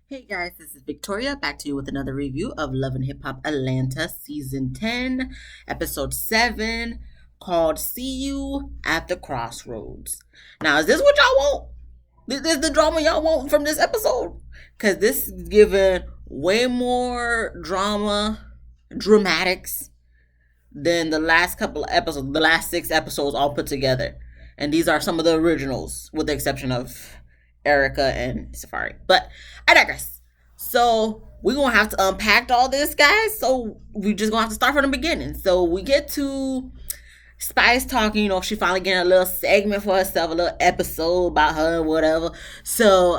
Hey guys, this is Victoria back to you with another review of Love and Hip Hop Atlanta Season 10, Episode 7, called See You at the Crossroads. Now, is this what y'all want? This is the drama y'all want from this episode? Because this is giving way more dramatics than the last couple of episodes, the last 6 episodes all put together. And these are some of the originals, with the exception of Erica and Safari. But I digress. So we're gonna have to unpack all this, guys. So we just gonna have to start from the beginning. So we get to Spice talking, she finally getting a little segment for herself, a little episode about her and whatever. So,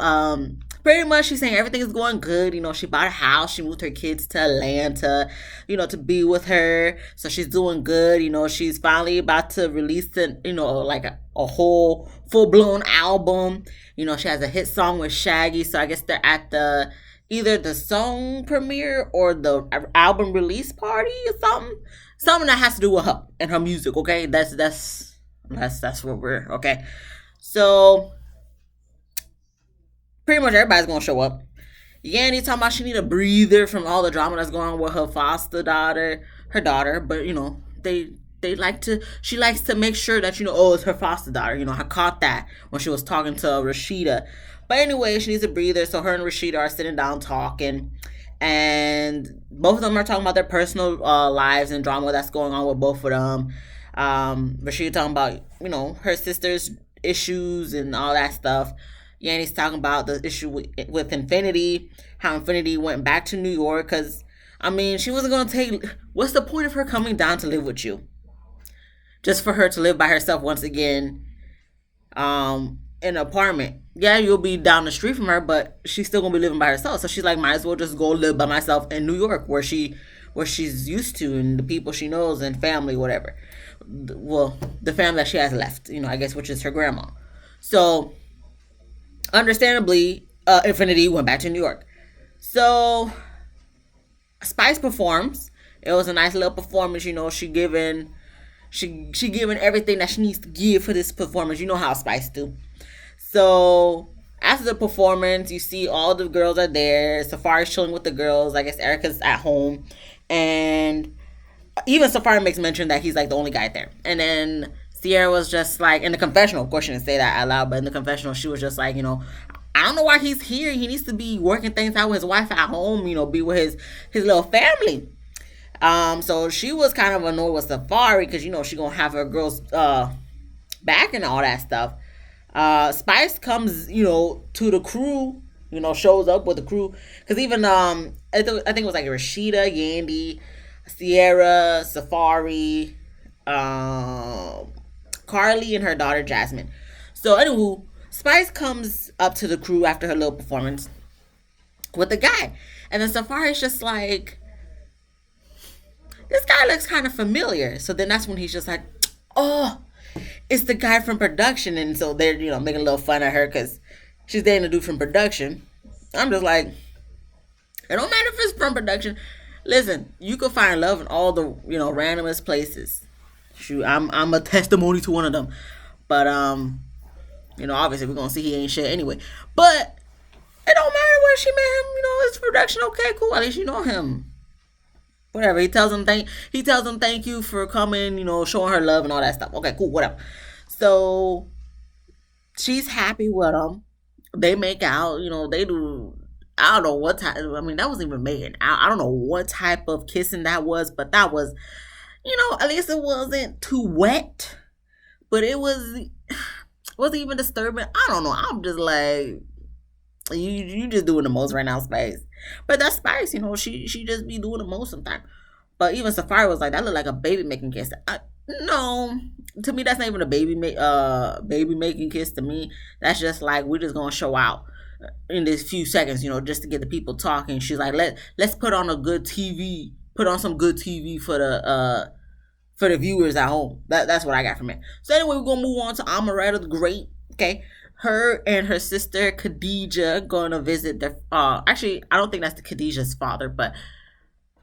pretty much she's saying everything is going good. She bought a house, she moved her kids to Atlanta, to be with her. So she's doing good. She's finally about to release like a whole full blown album. She has a hit song with Shaggy. So I guess they're at either the song premiere or the album release party or something that has to do with her and her music. Okay, that's what we're okay. So pretty much everybody's gonna show up. Yanni talking about she need a breather from all the drama that's going on with her daughter. But they like to she likes to make sure that oh, it's her foster daughter. I caught that when she was talking to Rashida. But anyway, she needs a breather, so her and Rashida are sitting down talking, and both of them are talking about their personal lives and drama that's going on with both of them. Rashida talking about her sister's issues and all that stuff. Yanni's talking about the issue with Infinity, how Infinity went back to New York because, she wasn't going to take. What's the point of her coming down to live with you? Just for her to live by herself once again in an apartment. Yeah, you'll be down the street from her, but she's still going to be living by herself. So she's like, might as well just go live by myself in New York where she's used to and the people she knows and family, whatever. Well, the family that she has left, I guess, which is her grandma. So understandably, Infinity went back to New York. So Spice performs. It was a nice little performance. She giving everything that she needs to give for this performance. You know how Spice do. So after the performance, you see all the girls are there. Safari's chilling with the girls. I guess Erica's at home, and even Safari makes mention that he's like the only guy there. And then Sierra was just like, in the confessional, of course she didn't say that out loud, but in the confessional she was just like, I don't know why he's here. He needs to be working things out with his wife at home, be with his little family. So she was kind of annoyed with Safari because she gonna have her girls back and all that stuff. Spice comes, to the crew, shows up with the crew because even I think it was like Rashida, Yandy, Sierra, Safari, Carly, and her daughter Jasmine. So anywho, Spice comes up to the crew after her little performance with the guy, and then Safari's just like, this guy looks kind of familiar. So then that's when he's just like, oh, it's the guy from production. And so they're making a little fun of her because she's dating a dude from production. I'm just like, it don't matter if it's from production. Listen, you could find love in all the randomest places. Shoot, I'm a testimony to one of them. But obviously we're gonna see he ain't shit anyway. But it don't matter where she met him. It's production. Okay, cool. At least you know him. Whatever. He tells him thank you for coming. Showing her love and all that stuff. Okay, cool. Whatever. So she's happy with him. They make out. They do. I don't know what type. That wasn't even making out. I don't know what type of kissing that was, but that was, at least it wasn't too wet. But it wasn't even disturbing. I don't know. I'm just like, you just doing the most right now, Spice. But that's Spice, she just be doing the most sometimes. But even Safari was like, that looked like a baby making kiss. No, to me that's not even a baby making kiss. To me, that's just like, we're just gonna show out in this few seconds, just to get the people talking. She's like, let's put on some good TV for the viewers at home. That's what I got from it. So anyway, we're gonna move on to Amaretta the Great. Okay, her and her sister Khadijah going to visit their. Actually, I don't think that's the Khadijah's father, but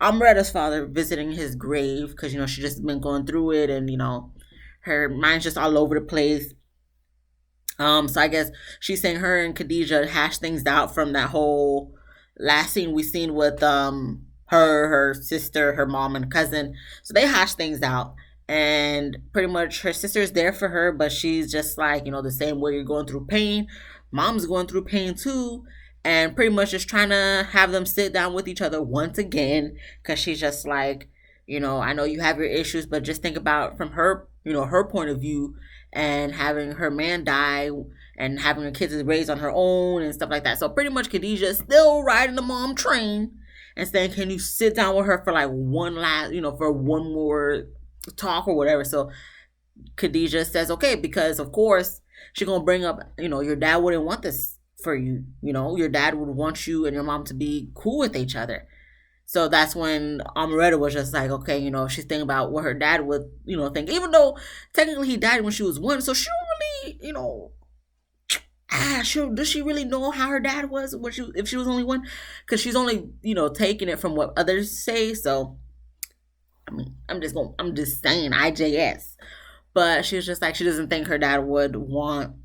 Amaretta's father visiting his grave because she just been going through it, and her mind's just all over the place. So I guess she's saying her and Khadijah hashed things out from that whole last scene we seen with her sister, her mom and cousin. So they hash things out. And pretty much her sister's there for her, but she's just like, the same way you're going through pain, mom's going through pain too. And pretty much just trying to have them sit down with each other once again, because she's just like, I know you have your issues, but just think about from her, her point of view, and having her man die and having her kids raised on her own and stuff like that. So pretty much Khadijah is still riding the mom train and saying, can you sit down with her for like one last, for one more talk or whatever. So Khadijah says, okay, because of course she's going to bring up, your dad wouldn't want this for you. Your dad would want you and your mom to be cool with each other. So that's when Amaretta was just like, okay, she's thinking about what her dad would, think. Even though technically he died when she was 1, so she don't really, does she really know how her dad was if she was only 1? Because she's only, taking it from what others say. So, I mean, I'm just saying IJS. But she was just like, she doesn't think her dad would want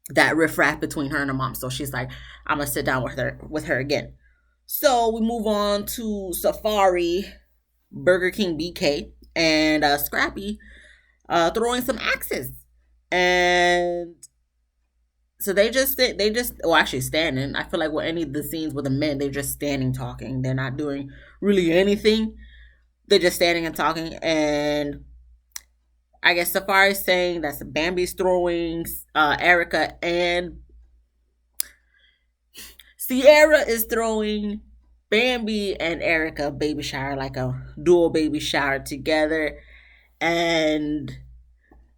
that riffraff between her and her mom. So she's like, I'm gonna sit down with her again. So we move on to Safari, Burger King BK, and Scrappy throwing some axes. And so they just actually standing. I feel like with any of the scenes with the men, they're just standing talking. They're not doing really anything. They're just standing and talking. And I guess Safari's saying that Bambi's throwing Erica, and Sierra is throwing Bambi and Erica baby shower, like a dual baby shower together. And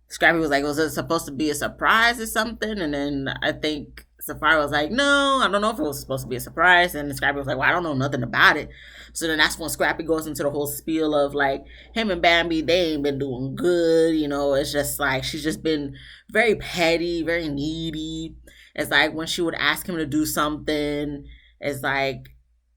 Scrappy was like, was it supposed to be a surprise or something? And then I think Safari was like, no, I don't know if it was supposed to be a surprise. And Scrappy was like, well, I don't know nothing about it. So then that's when Scrappy goes into the whole spiel of like, him and Bambi, they ain't been doing good. It's just like, she's just been very petty, very needy. It's like when she would ask him to do something, it's like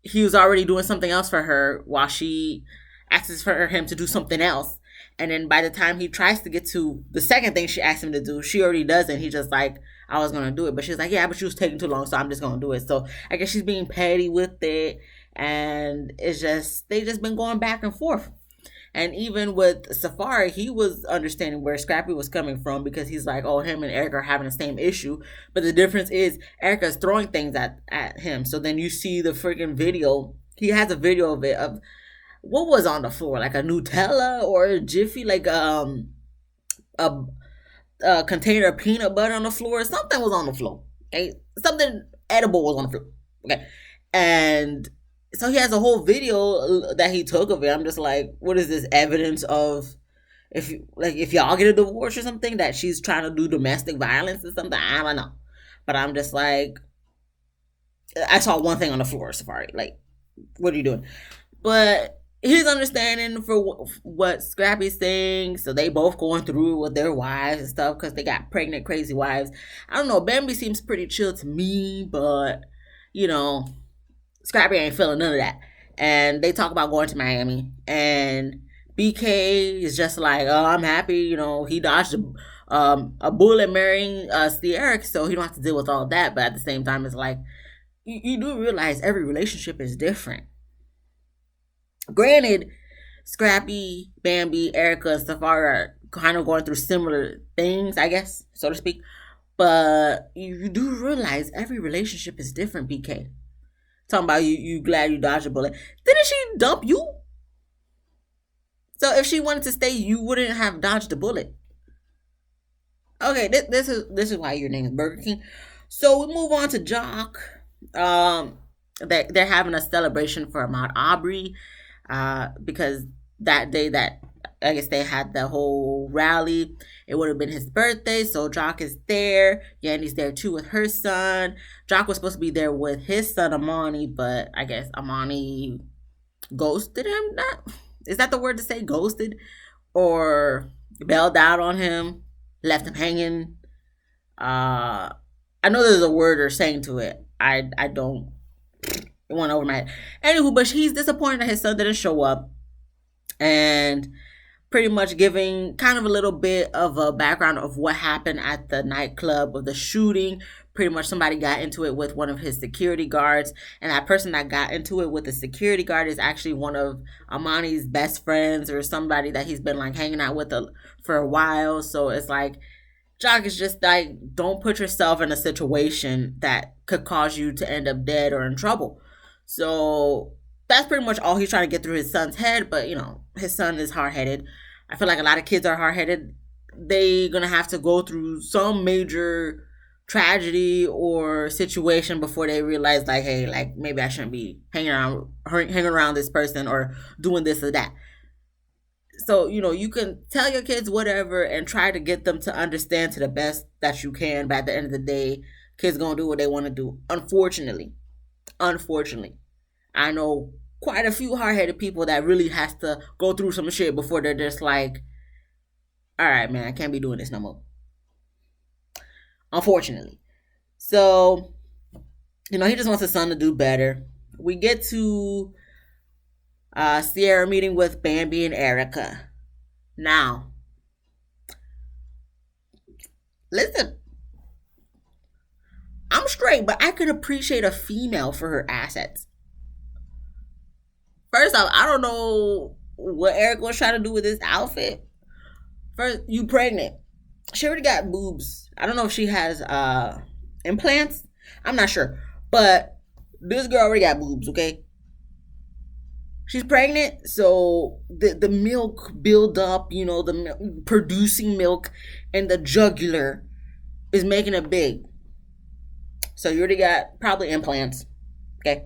he was already doing something else for her while she asks for him to do something else. And then by the time he tries to get to the second thing she asked him to do, she already does it. He just like, I was going to do it. But she's like, yeah, but she was taking too long, so I'm just going to do it. So I guess she's being petty with it. And it's just, they just been going back and forth. And even with Safari, he was understanding where Scrappy was coming from, because he's like, oh, him and Erica are having the same issue. But the difference is Erica's throwing things at him. So then you see the freaking video. He has a video of it, of what was on the floor, like a Nutella or a Jiffy, like a container of peanut butter on the floor. Something was on the floor. Okay, something edible was on the floor. Okay, and so he has a whole video that he took of it. I'm just like, what is this evidence of? If y'all get a divorce or something, that she's trying to do domestic violence or something, I don't know. But I'm just like, I saw one thing on the floor, Safari. Like, what are you doing? But he's understanding for what Scrappy's saying. So they both going through with their wives and stuff, because they got pregnant, crazy wives. I don't know. Bambi seems pretty chill to me, but Scrappy ain't feeling none of that. And they talk about going to Miami, and BK is just like, oh, I'm happy. He dodged a bullet marrying Sierra, so he don't have to deal with all that. But at the same time, it's like, you do realize every relationship is different. Granted, Scrappy, Bambi, Erica, and Safari are kind of going through similar things, I guess, so to speak. But you do realize every relationship is different, BK. Talking about you glad you dodged a bullet. Didn't she dump you? So if she wanted to stay, you wouldn't have dodged the bullet. Okay, this is why your name is Burger King. So we move on to Jock. They're having a celebration for Ahmaud Arbery, because that day that I guess they had the whole rally, it would have been his birthday. So Jock is there. Yandy's there too with her son. Jock was supposed to be there with his son Amani, but I guess Amani ghosted him. Is that the word to say? Ghosted, or bailed out on him, left him hanging. I know there's a word or saying to it. I don't. It went over my head. Anywho, but he's disappointed that his son didn't show up, and pretty much giving kind of a little bit of a background of what happened at the nightclub of the shooting. Pretty much somebody got into it with one of his security guards, and that person that got into it with the security guard is actually one of Amani's best friends or somebody that he's been like hanging out with for a while. So it's like Jock is just like, don't put yourself in a situation that could cause you to end up dead or in trouble. So that's pretty much all he's trying to get through his son's head. But his son is hard headed. I feel like a lot of kids are hard headed. They gonna have to go through some major tragedy or situation before they realize like, hey, like maybe I shouldn't be hanging around this person or doing this or that. So you can tell your kids whatever and try to get them to understand to the best that you can, but at the end of the day, kids gonna do what they want to do. Unfortunately, I know quite a few hard-headed people that really has to go through some shit before they're just like, all right, man, I can't be doing this no more. Unfortunately. So he just wants his son to do better. We get to Sierra meeting with Bambi and Erica. Now, listen, I'm straight, but I could appreciate a female for her assets. First off, I don't know what Erica was trying to do with this outfit. First, you pregnant. She already got boobs. I don't know if she has implants. I'm not sure. But this girl already got boobs, okay? She's pregnant, so the milk build up, producing milk in the jugular is making it big. So you already got probably implants, okay?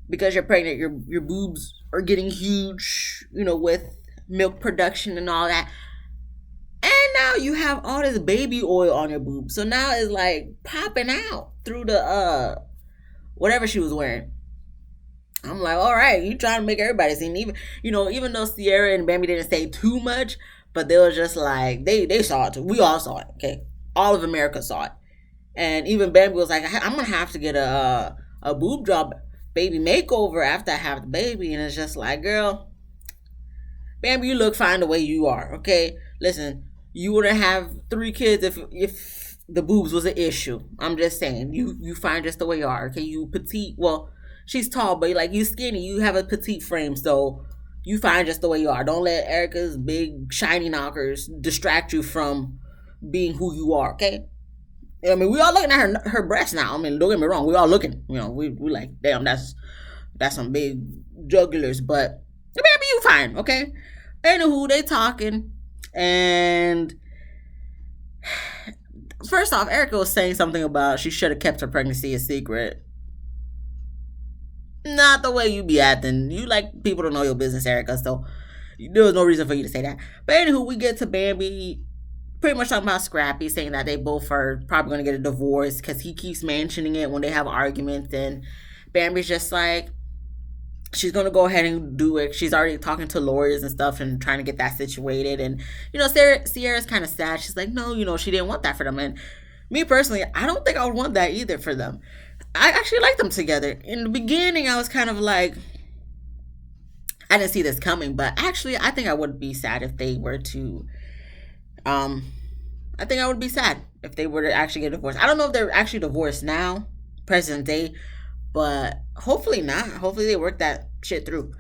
Because you're pregnant, your boobs are getting huge, with milk production and all that. And now you have all this baby oil on your boobs. So now it's like popping out through the whatever she was wearing. I'm like, all right, you trying to make everybody see. Even though Sierra and Bambi didn't say too much, but they were just like, they saw it too. We all saw it, okay? All of America saw it. And even Bambi was like, I'm going to have to get a boob job baby makeover after I have the baby. And it's just like, girl, Bambi, you look fine the way you are, okay? Listen, you wouldn't have 3 kids if the boobs was an issue. I'm just saying, you fine just the way you are, okay? You petite, well, she's tall, but like you skinny, you have a petite frame, so you fine just the way you are. Don't let Erica's big shiny knockers distract you from being who you are, okay? I mean, we all looking at her breasts now. I mean, don't get me wrong, we all looking. We like, damn, that's some big jugulars, but baby, you fine, okay? Anywho, they talking, and first off, Erica was saying something about she should have kept her pregnancy a secret. Not the way you be acting. You like people to know your business, Erica, so there was no reason for you to say that. But anywho, we get to Bambi pretty much talking about Scrappy, saying that they both are probably going to get a divorce because he keeps mentioning it when they have arguments, and Bambi's just like, she's going to go ahead and do it. She's already talking to lawyers and stuff and trying to get that situated. And, Sierra's kind of sad. She's like, no, she didn't want that for them. And me personally, I don't think I would want that either for them. I actually like them together. In the beginning, I was kind of like, I didn't see this coming. But actually, I think I would be sad if they were to, I think I would be sad if they were to actually get divorced. I don't know if they're actually divorced now, present day. But hopefully not. Hopefully they work that shit through.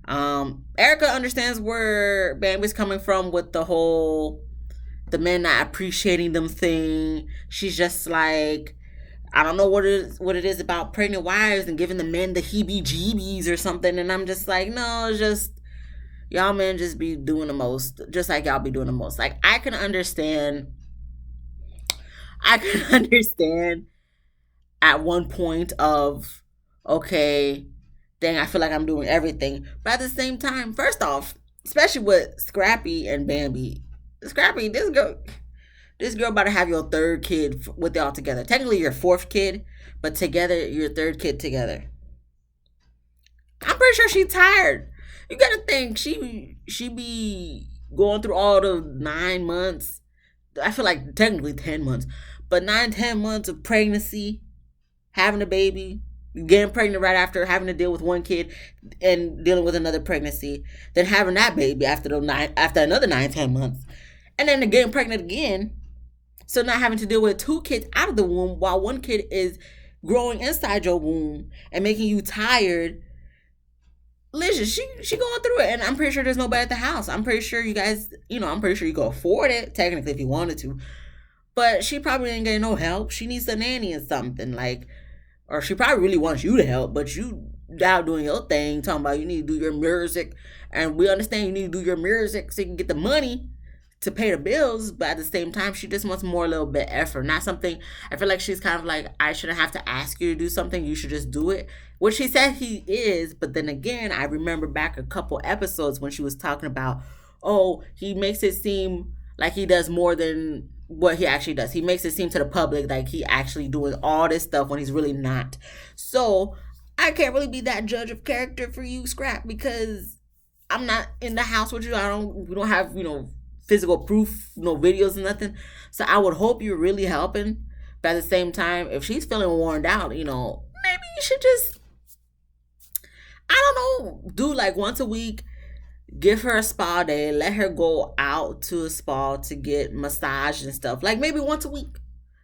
Erica understands where Bambi's coming from with the men not appreciating them thing. She's just like, I don't know what it is about pregnant wives and giving the men the heebie-jeebies or something. And I'm just like, no, it's just, y'all men just be doing the most. Just like y'all be doing the most. Like, I can understand at one point of, okay, dang, I feel like I'm doing everything. But at the same time, first off, especially with Scrappy and Bambi, Scrappy, this girl about to have your 3rd kid with y'all together. Technically your 4th kid, but together, your 3rd kid together. I'm pretty sure she's tired. You gotta think, she be going through all the 9 months. I feel like technically 10 months. But 9, 10 months of pregnancy, having a baby, getting pregnant right after having to deal with one kid and dealing with another pregnancy, then having that baby after another 9, 10 months, and then getting pregnant again. So not having to deal with two kids out of the womb while one kid is growing inside your womb and making you tired. Listen, she going through it, and I'm pretty sure there's nobody at the house. I'm pretty sure you guys, I'm pretty sure you could afford it technically if you wanted to, but she probably ain't getting no help. She needs a nanny or something like, or she probably really wants you to help, but you out doing your thing, talking about you need to do your music, and we understand you need to do your music so you can get the money to pay the bills, but at the same time, she just wants more, a little bit effort. Not something, I feel like she's kind of like, I shouldn't have to ask you to do something. You should just do it. Which he said he is, but then again, I remember back a couple episodes when she was talking about, oh, he makes it seem like he does more than what he actually does. He makes it seem to the public like he actually doing all this stuff when he's really not. So I can't really be that judge of character for you, Scrap, because I'm not in the house with you. We don't have, physical proof, no videos and nothing. So I would hope you're really helping. But at the same time, if she's feeling worn out, maybe you should just, I don't know, do like once a week, give her a spa day, let her go out to a spa to get massage and stuff. Like maybe once a week.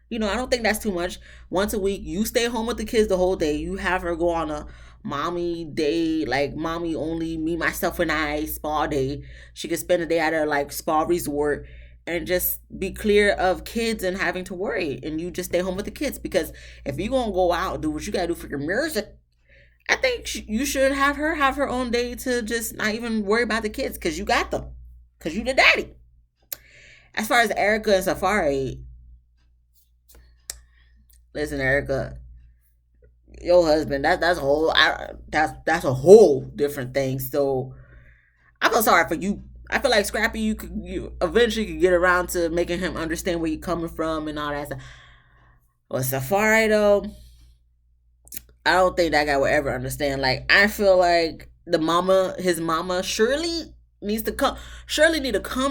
I don't think that's too much. Once a week, you stay home with the kids the whole day. You have her go on a mommy day, like mommy only, me, myself, and I spa day. She could spend a day at a like spa resort and just be clear of kids and having to worry. And you just stay home with the kids. Because if you're going to go out and do what you got to do for your music, I think you should have her own day to just not even worry about the kids because you got them. Because you the daddy. As far as Erica and Safari, listen, Erica, your husband, that's a whole that's a whole different thing. So I feel sorry for you. I feel like Scrappy, you eventually could get around to making him understand where you're coming from and all that stuff. But Safari though, I don't think that guy will ever understand. Like I feel like his mama, Shirley need to come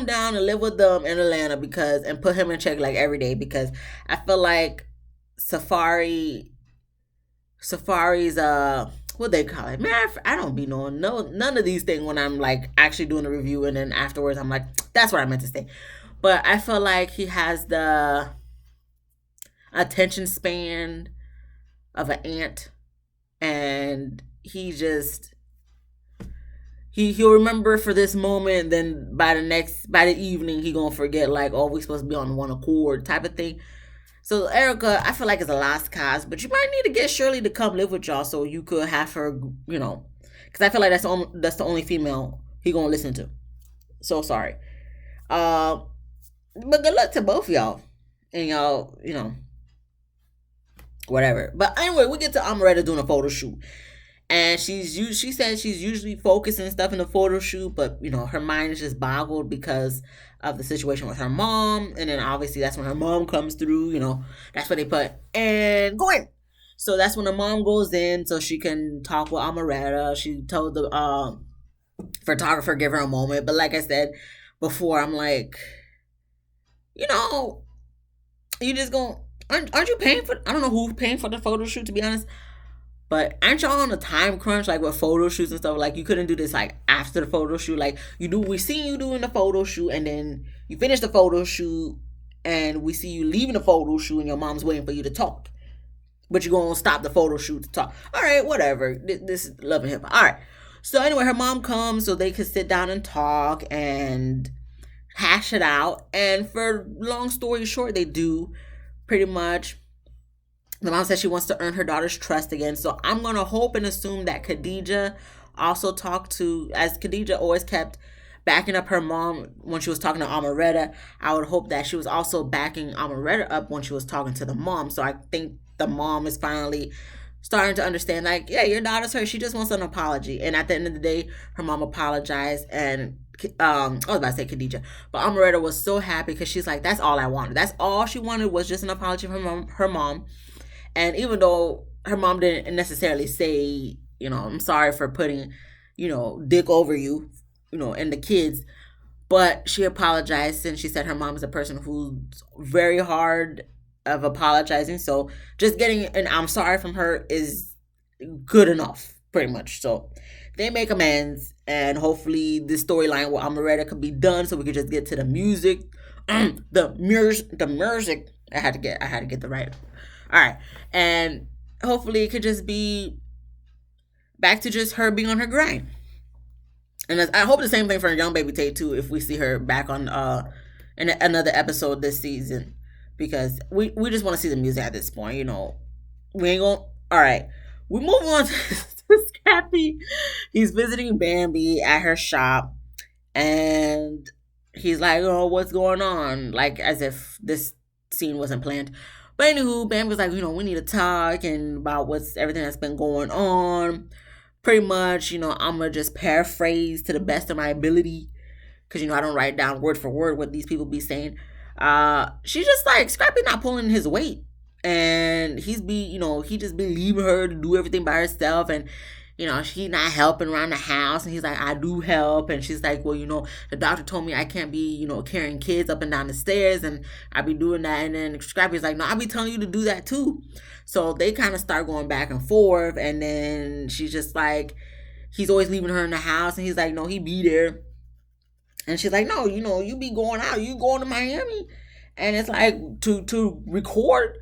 down and live with them in Atlanta and put him in check like every day because I feel like Safari's what they call it, man, I don't be knowing none of these things when I'm like actually doing a review and then afterwards I'm like, that's what I meant to say. But I feel like he has the attention span of an ant, and he'll remember for this moment, then by the evening he gonna forget like, oh, we supposed to be on one accord type of thing. So Erica, I feel like it's a lost cause, but you might need to get Shirley to come live with y'all so you could have her, because I feel like that's the only female he gonna listen to. So sorry, but good luck to both y'all, and y'all, whatever. But anyway, we get to Amaretta doing a photo shoot, and she said she's usually focused and stuff in the photo shoot, but her mind is just boggled because of the situation with her mom, and then obviously that's when her mom comes through. That's what they put and go in. So that's when the mom goes in so she can talk with Amaretta. She told the photographer give her a moment, but like I said before, I'm like, you just going aren't you paying for? I don't know who's paying for the photo shoot, to be honest. But aren't y'all on a time crunch, like with photo shoots and stuff? Like you couldn't do this like after the photo shoot. Like we see you doing the photo shoot, and then you finish the photo shoot, and we see you leaving the photo shoot, and your mom's waiting for you to talk. But you're gonna stop the photo shoot to talk. All right, whatever. This is Love and Hip Hop. All right. So anyway, her mom comes so they could sit down and talk and hash it out. And for long story short, they do pretty much. The mom says she wants to earn her daughter's trust again. So I'm going to hope and assume that Khadija also as Khadija always kept backing up her mom when she was talking to Amaretta. I would hope that she was also backing Amaretta up when she was talking to the mom. So I think the mom is finally starting to understand, like, yeah, your daughter's hurt. She just wants an apology. And at the end of the day, her mom apologized, and I was about to say Khadija, but Amaretta was so happy because she's like, that's all I wanted. That's all she wanted was just an apology from her mom. And even though her mom didn't necessarily say, I'm sorry for putting, dick over you, and the kids, but she apologized, and she said her mom is a person who's very hard of apologizing. So just getting an I'm sorry from her is good enough, pretty much. So they make amends, and hopefully the storyline with Amaretta could be done, so we could just get to the music, the music. I had to get the right. All right, and hopefully it could just be back to just her being on her grind. And I hope the same thing for young baby Tate too. If we see her back on in another episode this season, because we just want to see the music at this point. We ain't gonna. All right, we move on to Scrappy. He's visiting Bambi at her shop, and he's like, "Oh, what's going on?" Like as if this scene wasn't planned. But anywho, Bambi's like, we need to talk and about what's everything that's been going on. Pretty much, I'm gonna just paraphrase to the best of my ability, because I don't write down word for word what these people be saying. She's just like, Scrappy not pulling his weight, and he just be leaving her to do everything by herself, and she not helping around the house, and he's like, I do help, and she's like, well, the doctor told me I can't be carrying kids up and down the stairs, and I be doing that, and then Scrappy's like, no, I be telling you to do that too. So they kind of start going back and forth, and then she's just like, he's always leaving her in the house, and he's like, no, he be there. And she's like, no, you be going out, you going to Miami, and it's like to record.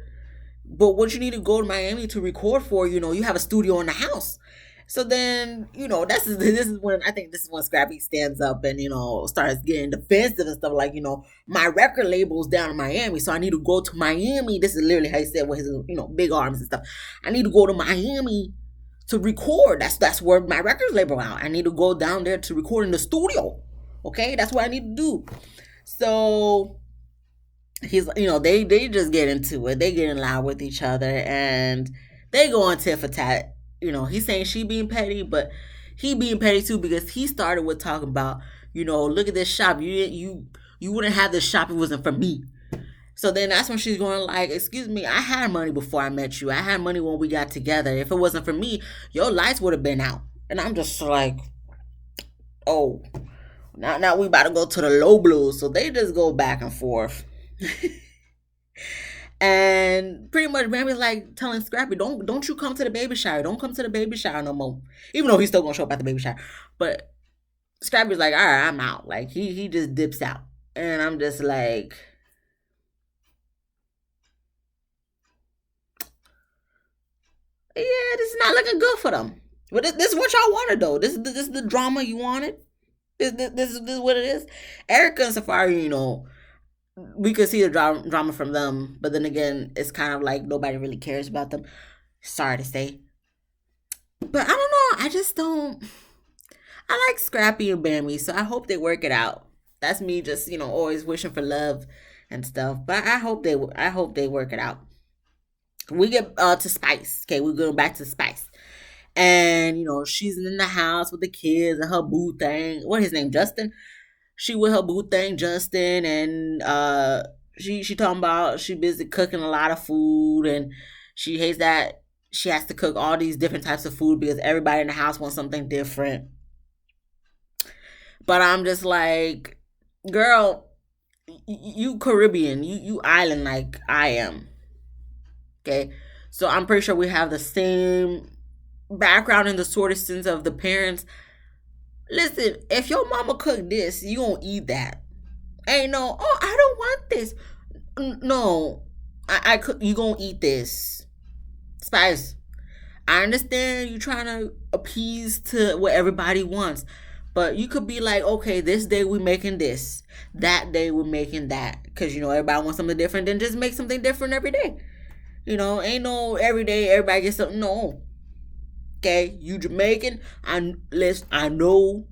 But what you need to go to Miami to record for, you have a studio in the house. So then, this is when I think this is when Scrappy stands up and starts getting defensive and stuff like, my record label's down in Miami, so I need to go to Miami. This is literally how he said with his big arms and stuff. I need to go to Miami to record. That's where my record label out. I need to go down there to record in the studio. Okay, that's what I need to do. So he's they just get into it. They get in loud with each other, and they go on tit for tat. He's saying she being petty, but he being petty too, because he started with talking about, look at this shop. You wouldn't have this shop if it wasn't for me. So then that's when she's going like, excuse me, I had money before I met you. I had money when we got together. If it wasn't for me, your lights would have been out. And I'm just like, oh, now we about to go to the low blues. So they just go back and forth. And pretty much Bambi's like telling Scrappy, don't you come to the baby shower. Don't come to the baby shower no more. Even though he's still gonna show up at the baby shower. But Scrappy's like, all right, I'm out. Like he just dips out. And I'm just like, yeah, this is not looking good for them. But this is what y'all wanted though. This is the drama you wanted. This is what it is. Erica and Safari, we could see the drama from them, but then again, it's kind of like nobody really cares about them. Sorry to say, but I don't know. I just don't. I like Scrappy and Bambi, so I hope they work it out. That's me, just always wishing for love and stuff. But I hope they work it out. We get to Spice. Okay, we're going back to Spice, and she's in the house with the kids and her boo thing. What his name, Justin? She with her boo thing, Justin, and she talking about she busy cooking a lot of food, and she hates that she has to cook all these different types of food because everybody in the house wants something different. But I'm just like, girl, you Caribbean, you island like I am. Okay, so I'm pretty sure we have the same background in the sort of sense of the parents. Listen, if your mama cook this, you gonna eat that. Ain't no, oh, I don't want this. No, I cook. You gonna eat this, Spice. I understand you trying to appease to what everybody wants, but you could be like, okay, this day we making this, that day we're making that, because everybody wants something different. Then just make something different every day. Ain't no every day everybody gets something. No, okay, you Jamaican. I know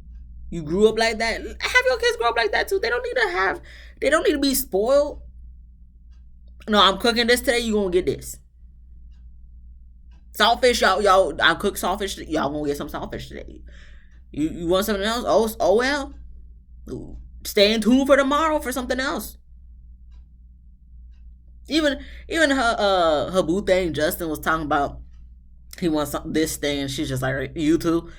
you grew up like that. Have your kids grow up like that too. They don't need to be spoiled. No, I'm cooking this today. You gonna get this saltfish, y'all. I cook saltfish. Y'all gonna get some saltfish today. You want something else? Oh well. Stay in tune for tomorrow for something else. Even her boo thing, Justin was talking about. He wants this thing, and she's just like, you too.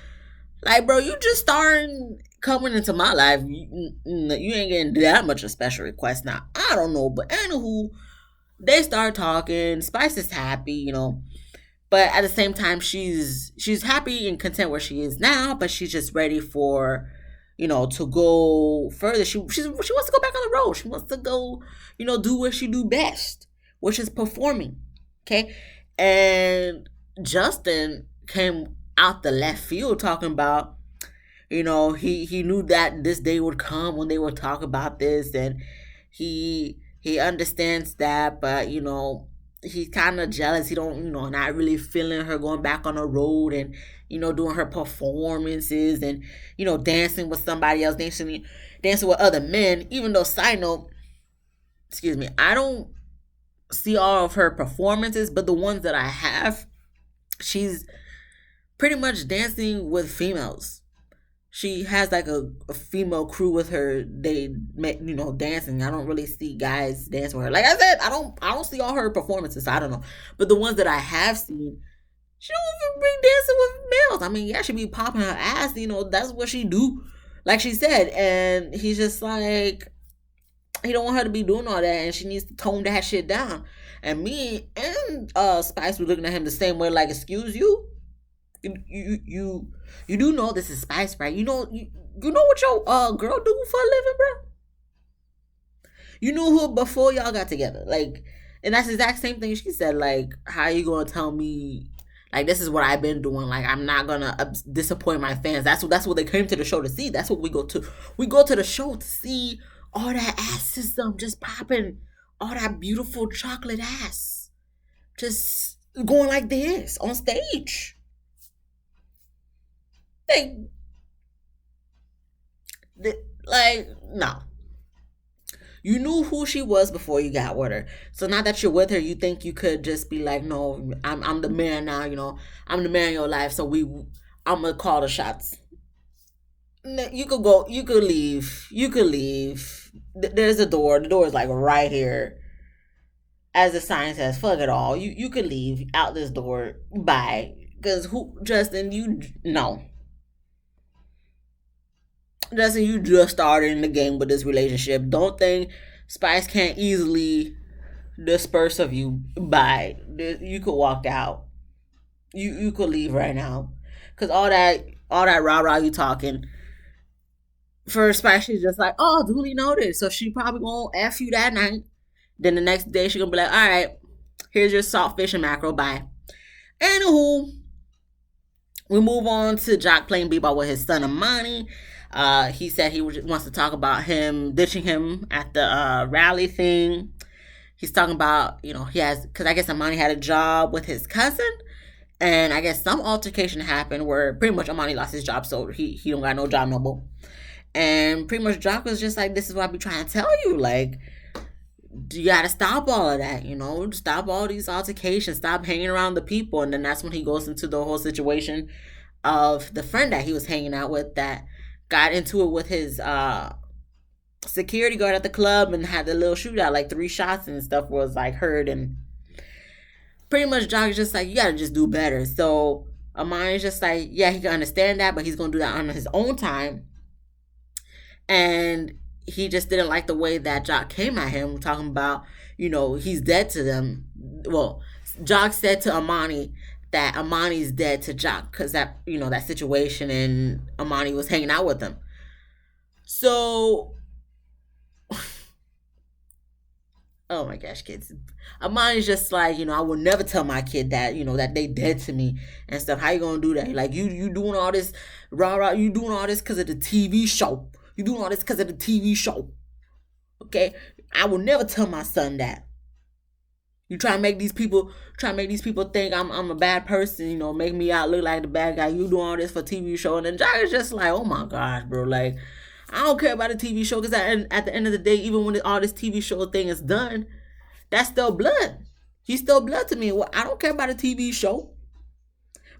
Like, bro, you just starting coming into my life. You ain't getting that much of special requests now. I don't know, but anywho, they start talking. Spice is happy, but at the same time, she's happy and content where she is now, but she's just ready for, to go further. She wants to go back on the road. She wants to go, do what she do best, which is performing. Okay, and Justin came out the left field talking about, he knew that this day would come when they would talk about this, and he understands that, but he's kind of jealous. He don't, not really feeling her going back on the road and doing her performances and dancing with somebody else, dancing with other men. Even though, side note, excuse me, I don't see all of her performances, but the ones that I have, she's pretty much dancing with females. She has like a female crew with her. They dancing. I don't really see guys dancing with her. Like I said, I don't see all her performances. So I don't know, but the ones that I have seen, she don't even bring dancing with males. I mean, yeah, she be popping her ass. That's what she do, like she said. And he's just like, he don't want her to be doing all that, and she needs to tone that shit down. And me and Spice were looking at him the same way, like, excuse you, you do know this is Spice, right? You know what your girl do for a living, bro. You knew her before y'all got together, like, and that's the exact same thing she said. Like, how you gonna tell me? Like, this is what I've been doing. Like, I'm not gonna disappoint my fans. That's what they came to the show to see. That's what we go to. We go to the show to see all that ass system just popping, all that beautiful chocolate ass, just going like this on stage. Like, no. You knew who she was before you got with her. So now that you're with her, you think you could just be like, no, I'm the man now. I'm the man in your life. So I'm gonna call the shots. You could go. You could leave. You could leave. There's a door. The door is like right here. As the sign says, fuck it all. You could leave out this door. Bye. Because Justin, you no. Justin, you just started in the game with this relationship. Don't think Spice can't easily disperse of you. Bye. You could walk out. You could leave right now. Cause all that rah rah you talking. For Spice, she's just like, oh, duly noted. So she probably won't F you that night. Then the next day she gonna be like, all right, here's your salt fish and mackerel. Bye. Anywho, we move on to Jock playing b-ball with his son Amani. He said he wants to talk about him ditching him at the rally thing. He's talking about, he has, because I guess Amani had a job with his cousin, and I guess some altercation happened where pretty much Amani lost his job, so he don't got no job no more. And pretty much Jock was just like, this is what I be trying to tell you, like, you gotta stop all of that, stop all these altercations, stop hanging around the people. And then that's when he goes into the whole situation of the friend that he was hanging out with that got into it with his security guard at the club and had the little shootout, like 3 shots and stuff was like heard. And pretty much Jock is just like, you gotta just do better. So Amani's just like, yeah, he can understand that, but he's gonna do that on his own time. And he just didn't like the way that Jock came at him, talking about, he's dead to them. Well, Jock said to Amani that Amani's dead to Jock because that, that situation, and Amani was hanging out with him. So, oh my gosh, kids. Amani's just like, I will never tell my kid that, that they dead to me and stuff. How you gonna do that? Like, you doing all this, rah, you doing all this because of the TV show. You doing all this because of the TV show. Okay? I will never tell my son that. You try to make these people think I'm a bad person, make me out look like the bad guy. You doing all this for TV show. And then Jock is just like, oh my gosh, bro. Like, I don't care about the TV show because at the end of the day, even when all this TV show thing is done, that's still blood. He's still blood to me. Well, I don't care about a TV show.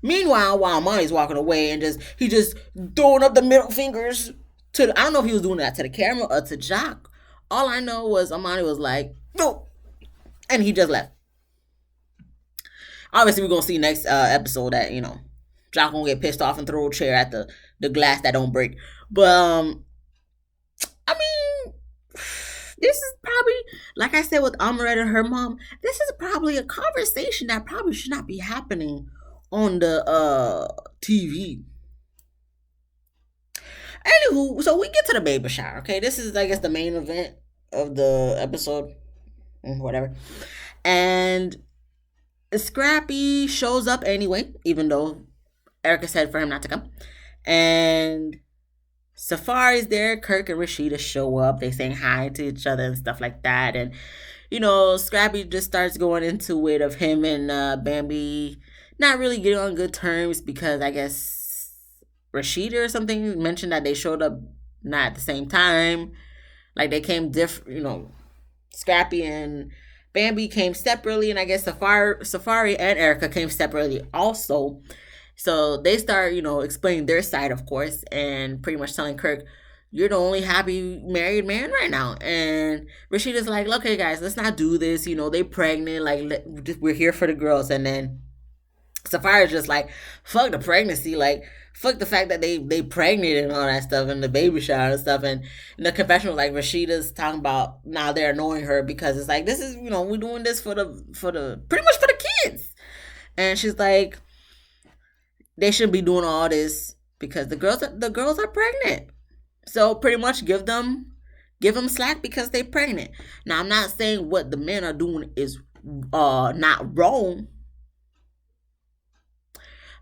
Meanwhile, while Amani's walking away and he just throwing up the middle fingers I don't know if he was doing that to the camera or to Jock. All I know was Amani was like, no. And he just left. Obviously, we're going to see next episode that, Jock going to get pissed off and throw a chair at the glass that don't break. But, I mean, This is probably, like I said with Amaret and her mom, this is probably a conversation that probably should not be happening on the TV. Anywho, so we get to the baby shower. Okay, this is, I guess, the main event of the episode, whatever. And Scrappy shows up anyway, even though Erica said for him not to come. And Safari's there. Kirk and Rashida show up. They saying hi to each other and stuff like that. And Scrappy just starts going into it of him and Bambi not really getting on good terms because I guess Rashida or something mentioned that they showed up not at the same time. Like they came different, Scrappy and Bambi came separately, and I guess Safari and Erica came separately also. So they start, explaining their side, of course, and pretty much telling Kirk, you're the only happy married man right now. And Rashida's like, okay, guys, let's not do this. They pregnant. Like, we're here for the girls. And then Safari's just like, fuck the pregnancy. Like, fuck the fact that they pregnant and all that stuff and the baby shower and stuff. And in the confessional, like Rashida's talking about now they're annoying her because it's like, this is, we're doing this for the pretty much for the kids. And she's like, they shouldn't be doing all this because the girls are pregnant. So pretty much give them slack because they're pregnant. Now I'm not saying what the men are doing is not wrong.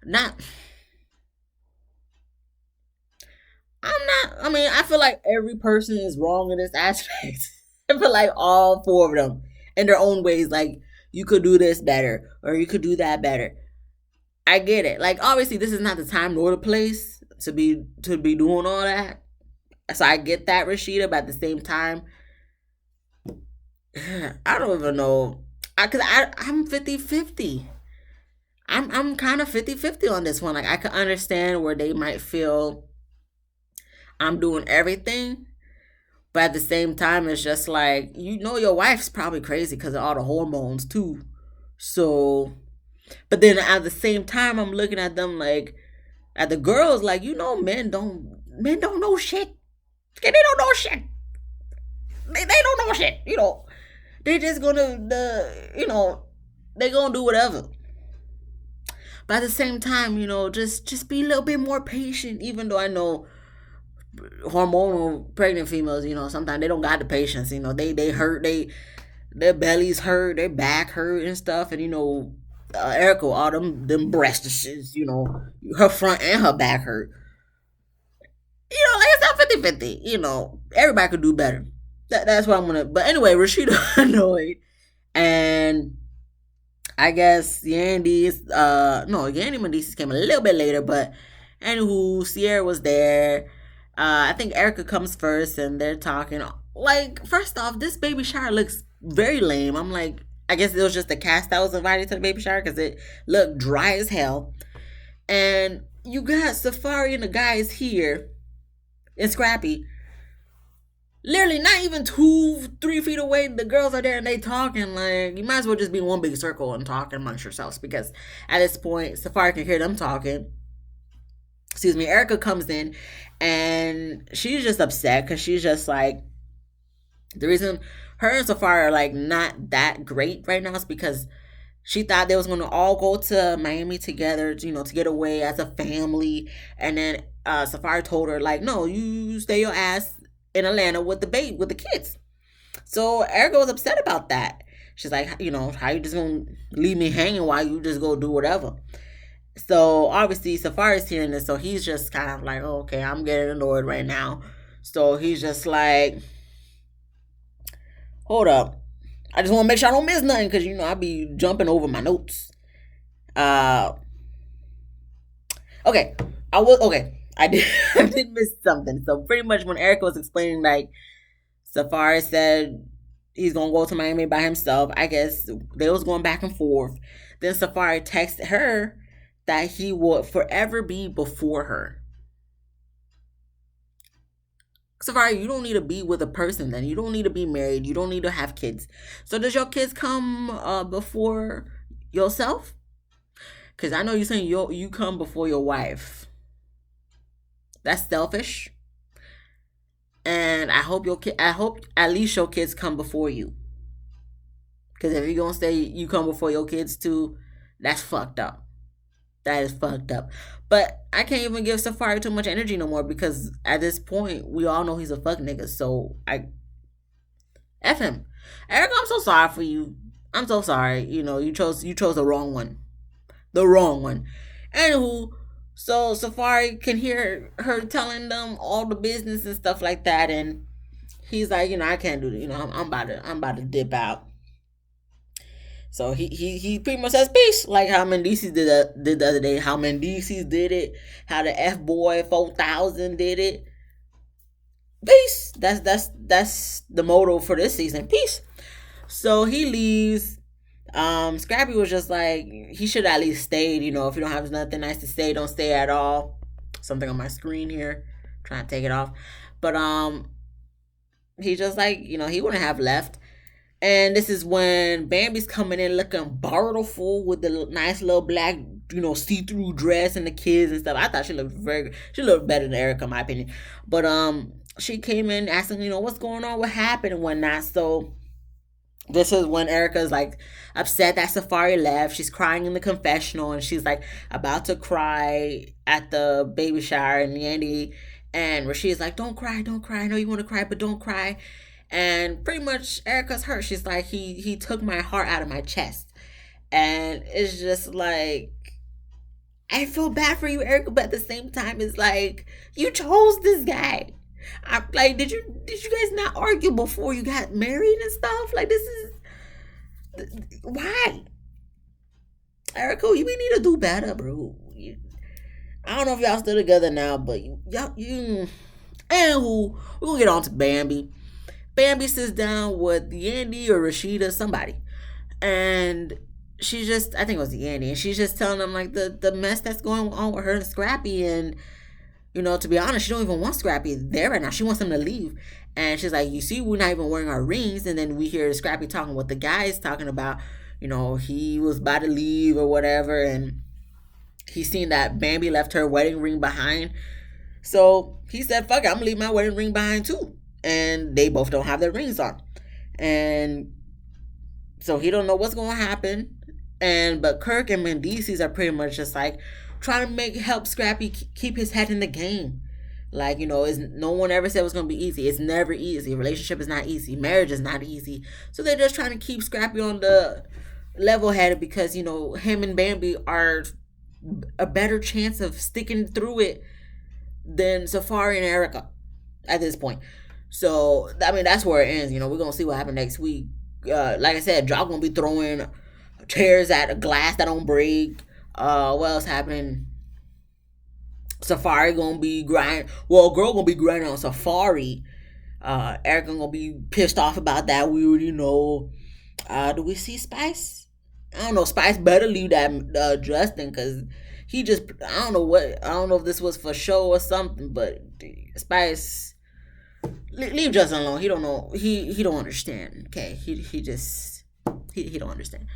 Not I'm not I mean, I feel like every person is wrong in this aspect. I feel like all four of them in their own ways, like you could do this better or you could do that better. I get it. Like obviously this is not the time nor the place to be doing all that. So I get that, Rashida, but at the same time, I don't even know. I'm 50-50. I'm kind of 50-50 on this one. Like I can understand where they might feel I'm doing everything, but at the same time it's just like your wife's probably crazy because of all the hormones too. So, but then at the same time I'm looking at them like at the girls like men don't know shit. Okay, they don't know shit. They don't know shit. They just gonna they gonna do whatever. But at the same time, just be a little bit more patient. Even though I know hormonal pregnant females, sometimes they don't got the patience. They hurt. Their bellies hurt, their back hurt and stuff. And Erica, all them breasts, her front and her back hurt. Like it's not 50-50. Everybody could do better. That's what I'm gonna. But anyway, Rashida annoyed, and I guess Yandy's no, Yandy Mendices came a little bit later, but anywho, Sierra was there. I think Erica comes first, and they're talking. Like, first off, this baby shower looks very lame. I'm like, I guess it was just the cast that was invited to the baby shower because it looked dry as hell. And you got Safari and the guys here and Scrappy. Literally, not even 2-3 feet away, the girls are there and they talking. Like, you might as well just be in one big circle and talk amongst yourselves because at this point, Safari can hear them talking. Excuse me. Erica comes in and she's just upset because she's just like, the reason her and Safari are like not that great right now is because she thought they was gonna all go to Miami together, to get away as a family. And then Safari told her like, no, you stay your ass in Atlanta with the kids. So Erica was upset about that. She's like, how you just gonna leave me hanging while you just go do whatever? So obviously Safari's hearing this, so he's just kind of like, oh, okay, I'm getting annoyed right now. So he's just like, hold up. I just want to make sure I don't miss nothing because I be jumping over my notes. Uh, okay, I did I did miss something. So pretty much when Erica was explaining, like Safari said he's gonna go to Miami by himself. I guess they was going back and forth. Then Safari texted her that he would forever be before her. Safari, you don't need to be with a person then. You don't need to be married. You don't need to have kids. So does your kids come before yourself? Because I know you're saying you come before your wife. That's selfish. And I hope your kid. I hope at least your kids come before you. Because if you're gonna say you come before your kids too, that's fucked up. That is fucked up. But I can't even give Safari too much energy no more because at this point we all know he's a fuck nigga. So I F him. Erica, I'm so sorry for you. I'm so sorry. You chose the wrong one. The wrong one. Anywho, so Safari can hear her telling them all the business and stuff like that, and he's like, I can't do that. I'm about to dip out. So he pretty much says peace, like how Mendices did the other day. How Mendices did it. How the F Boy 4000 did it. Peace. That's the motto for this season. Peace. So he leaves. Scrappy was just like he should at least stayed. If you don't have nothing nice to say, don't stay at all. Something on my screen here, trying to take it off. But he just like he wouldn't have left. And this is when Bambi's coming in looking beautiful with the nice little black, see-through dress and the kids and stuff. I thought she looked better than Erica, in my opinion. But she came in asking, what's going on, what happened and whatnot. So this is when Erica's like upset that Safari left. She's crying in the confessional and she's like about to cry at the baby shower and Yandy and Rasheed's like, don't cry, don't cry. I know you want to cry, but don't cry. And pretty much Erica's hurt. She's like, he took my heart out of my chest. And it's just like, I feel bad for you, Erica, but at the same time, it's like, you chose this guy. I'm like, did you guys not argue before you got married and stuff? Like, this is why, Erica, we need to do better, bro. I don't know if y'all still together now, but you. Anywho, we're gonna get on to Bambi. Bambi sits down with Yandy or Rashida, somebody, and I think it was Yandy, and she's just telling them like the mess that's going on with her and Scrappy, and to be honest, she don't even want Scrappy there right now. She wants him to leave. And she's like, you see, we're not even wearing our rings. And then we hear Scrappy talking what the guy is talking about. He was about to leave or whatever. And he's seen that Bambi left her wedding ring behind. So he said, fuck it, I'm going to leave my wedding ring behind too. And they both don't have their rings on. And so he don't know what's going to happen. But Kirk and Mendices are pretty much just like, trying to help Scrappy keep his head in the game. Like, no one ever said it was going to be easy. It's never easy. A relationship is not easy. Marriage is not easy. So they're just trying to keep Scrappy on the level headed because, him and Bambi are a better chance of sticking through it than Safari and Erica at this point. So, I mean, that's where it ends. We're going to see what happens next week. Like I said, Jock going to be throwing chairs at a glass that don't break. What else happening? Safari gonna be grinding. Well, girl gonna be grinding on Safari. Erica gonna be pissed off about that. We already know. Do we see Spice? I don't know. Spice better leave that Justin because he just. I don't know what. I don't know if this was for show or something. But Spice, leave Justin alone. He don't know. He don't understand. Okay. He just he don't understand.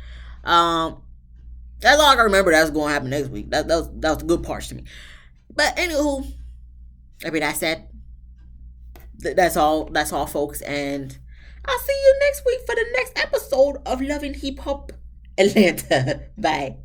That's all I can remember that's going to happen next week. That was the good parts to me. But anywho, I mean, that's all, folks. And I'll see you next week for the next episode of Loving Hip Hop Atlanta. Bye.